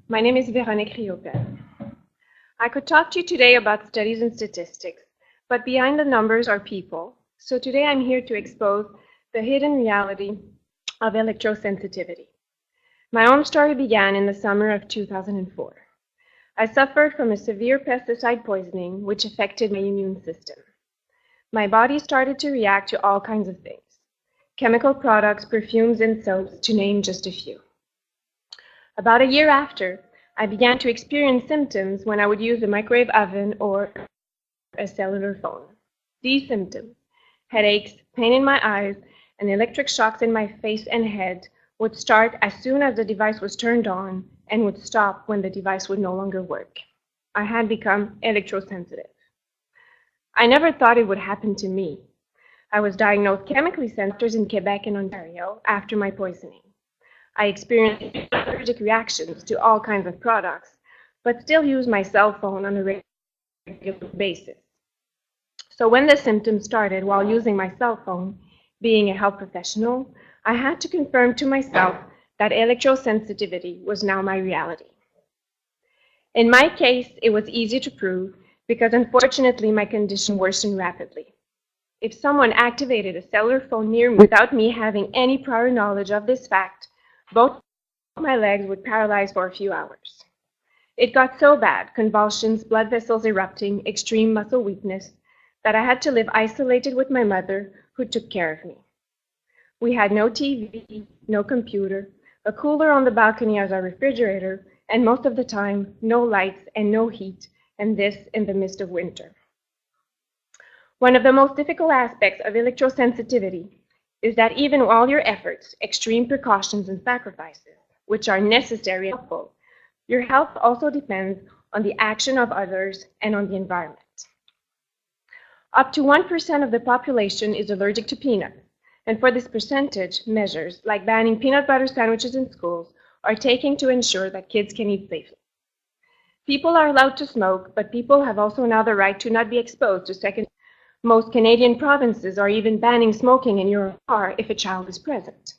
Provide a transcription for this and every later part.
My name is Veronique Riopel. I could talk to you today about studies and statistics, but behind the numbers are people. So today I'm here to expose the hidden reality of electrosensitivity. My own story began in the summer of 2004. I suffered from a severe pesticide poisoning which affected my immune system. My body started to react to all kinds of things: chemical products, perfumes, and soaps, to name just a few. About a year after, I began to experience symptoms when I would use a microwave oven or a cellular phone. These symptoms, headaches, pain in my eyes, and electric shocks in my face and head, would start as soon as the device was turned on and would stop when the device would no longer work. I had become electrosensitive. I never thought it would happen to me. I was diagnosed chemically sensitive in Quebec and Ontario after my poisoning. I experienced allergic reactions to all kinds of products, but still use my cell phone on a regular basis. So when the symptoms started while using my cell phone, being a health professional, I had to confirm to myself that electrosensitivity was now my reality. In my case, it was easy to prove because unfortunately my condition worsened rapidly. If someone activated a cellular phone near me without me having any prior knowledge of this fact, both my legs would paralyze for a few hours. It got so bad, convulsions, blood vessels erupting, extreme muscle weakness, that I had to live isolated with my mother, who took care of me. We had no TV, no computer, a cooler on the balcony as our refrigerator, and most of the time, no lights and no heat, and this in the midst of winter. One of the most difficult aspects of electrosensitivity is that even with all your efforts, extreme precautions, and sacrifices, which are necessary and helpful, your health also depends on the action of others and on the environment. Up to 1% of the population is allergic to peanuts, and for this percentage, measures like banning peanut butter sandwiches in schools are taken to ensure that kids can eat safely. People are allowed to smoke, but people have also now the right to not be exposed to secondary. Most Canadian provinces are even banning smoking in your car if a child is present.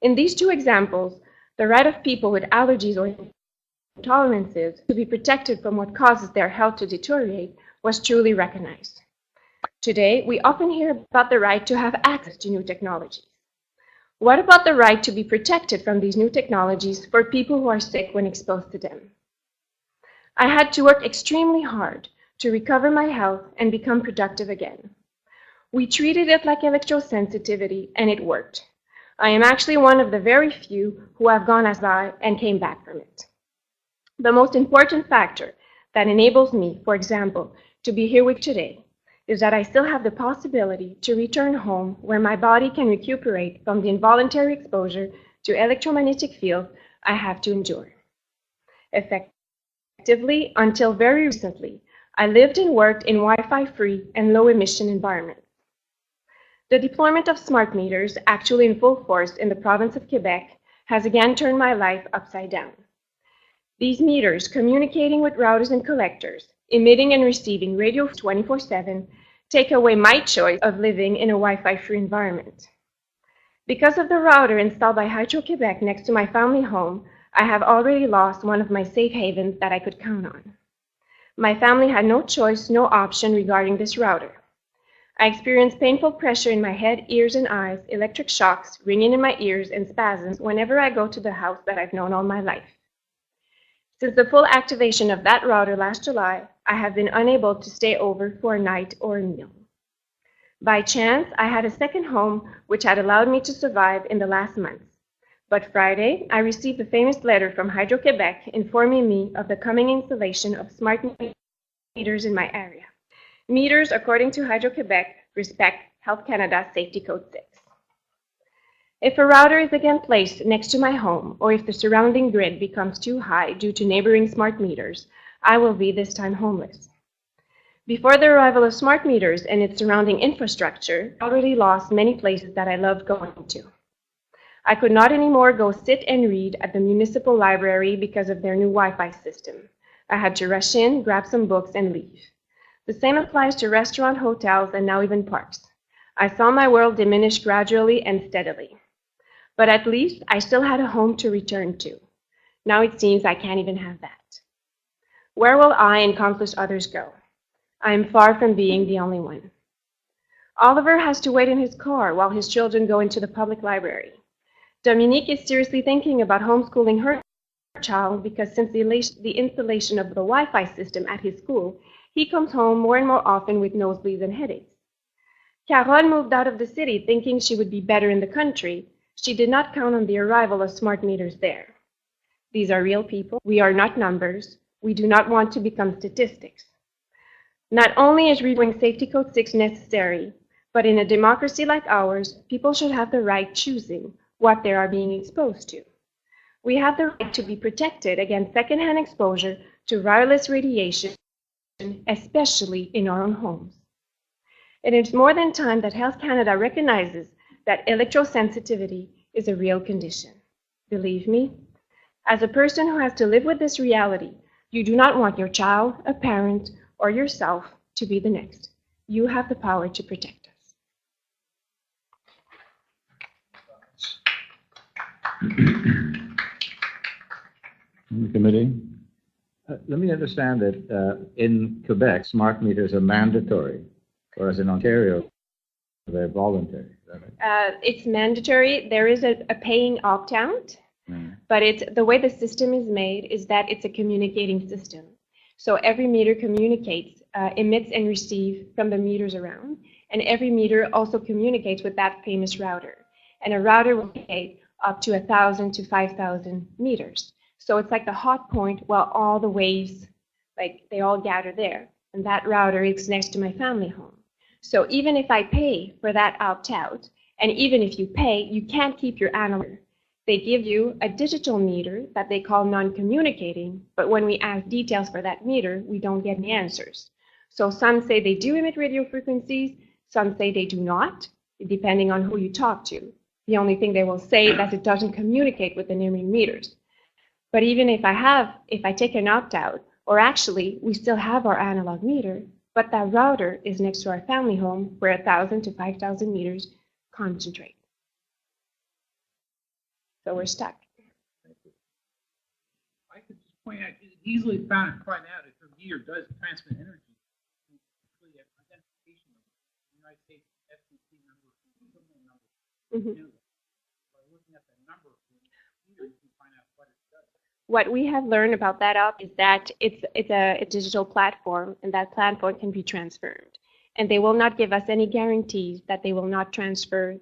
In these two examples, the right of people with allergies or intolerances to be protected from what causes their health to deteriorate was truly recognized. Today, we often hear about the right to have access to new technologies. What about the right to be protected from these new technologies for people who are sick when exposed to them? I had to work extremely hard to recover my health and become productive again. We treated it like electrosensitivity, and it worked. I am actually one of the very few who have gone as I and came back from it. The most important factor that enables me, for example, to be here with you today is that I still have the possibility to return home where my body can recuperate from the involuntary exposure to electromagnetic fields I have to endure. Effectively, until very recently, I lived and worked in Wi-Fi free and low emission environments. The deployment of smart meters, actually in full force in the province of Quebec, has again turned my life upside down. These meters, communicating with routers and collectors, emitting and receiving radio 24/7, take away my choice of living in a Wi-Fi free environment. Because of the router installed by Hydro-Quebec next to my family home, I have already lost one of my safe havens that I could count on. My family had no choice, no option regarding this router. I experienced painful pressure in my head, ears, and eyes, electric shocks, ringing in my ears, and spasms whenever I go to the house that I've known all my life. Since the full activation of that router last July, I have been unable to stay over for a night or a meal. By chance, I had a second home which had allowed me to survive in the last months. But Friday, I received a famous letter from Hydro-Quebec informing me of the coming installation of smart meters in my area. Meters, according to Hydro-Quebec, respect Health Canada Safety Code 6. If a router is again placed next to my home, or if the surrounding grid becomes too high due to neighboring smart meters, I will be this time homeless. Before the arrival of smart meters and its surrounding infrastructure, I already lost many places that I loved going to. I could not anymore go sit and read at the municipal library because of their new Wi-Fi system. I had to rush in, grab some books, and leave. The same applies to restaurants, hotels, and now even parks. I saw my world diminish gradually and steadily. But at least I still had a home to return to. Now it seems I can't even have that. Where will I and countless others go? I am far from being the only one. Oliver has to wait in his car while his children go into the public library. Dominique is seriously thinking about homeschooling her child because since the installation of the Wi-Fi system at his school, he comes home more and more often with nosebleeds and headaches. Carole moved out of the city thinking she would be better in the country. She did not count on the arrival of smart meters there. These are real people. We are not numbers. We do not want to become statistics. Not only is reviewing Safety Code 6 necessary, but in a democracy like ours, people should have the right choosing what they are being exposed to. We have the right to be protected against secondhand exposure to wireless radiation, especially in our own homes. It is more than time that Health Canada recognizes that electrosensitivity is a real condition. Believe me, as a person who has to live with this reality, you do not want your child, a parent, or yourself to be the next. You have the power to protect us. The committee. Let me understand that in Quebec, smart meters are mandatory, whereas in Ontario, they're voluntary. Is that right? It's mandatory. There is a paying opt-out, but the way the system is made is that it's a communicating system. So every meter communicates, emits and receives from the meters around, and every meter also communicates with that famous router. And a router will communicate up to 1,000 to 5,000 meters. So it's like the hot point while all the waves, like they all gather there. And that router is next to my family home. So even if I pay for that opt-out, and even if you pay, you can't keep your analog. They give you a digital meter that they call non-communicating, but when we ask details for that meter, we don't get any answers. So some say they do emit radio frequencies, some say they do not, depending on who you talk to. The only thing they will say is that it doesn't communicate with the emitting meters. But even if I take an opt-out, or actually we still have our analog meter, but that router is next to our family home where 1,000 to 5,000 meters concentrate. So we're stuck. I could just point out, it's easily find out if your meter does transmit energy. Identification number, United States FCC number, number. By looking at the number of the meter, you can find out what it does. What we have learned about that app is that it's a digital platform, and that platform can be transferred. And they will not give us any guarantees that they will not transform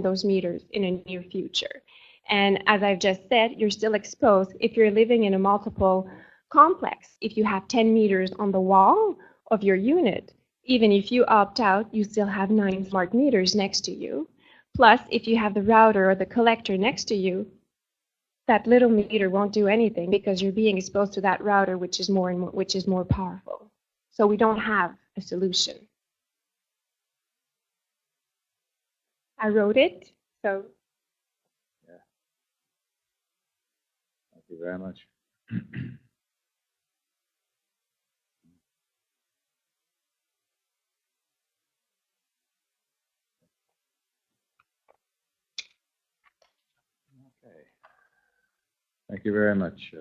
those meters in a near future. And as I've just said, you're still exposed if you're living in a multiple complex. If you have 10 meters on the wall of your unit, even if you opt out, you still have 9 smart meters next to you. Plus, if you have the router or the collector next to you, that little meter won't do anything because you're being exposed to that router, which is more powerful. So we don't have a solution. I wrote it, so. Yeah. Thank you very much. Okay. Thank you very much.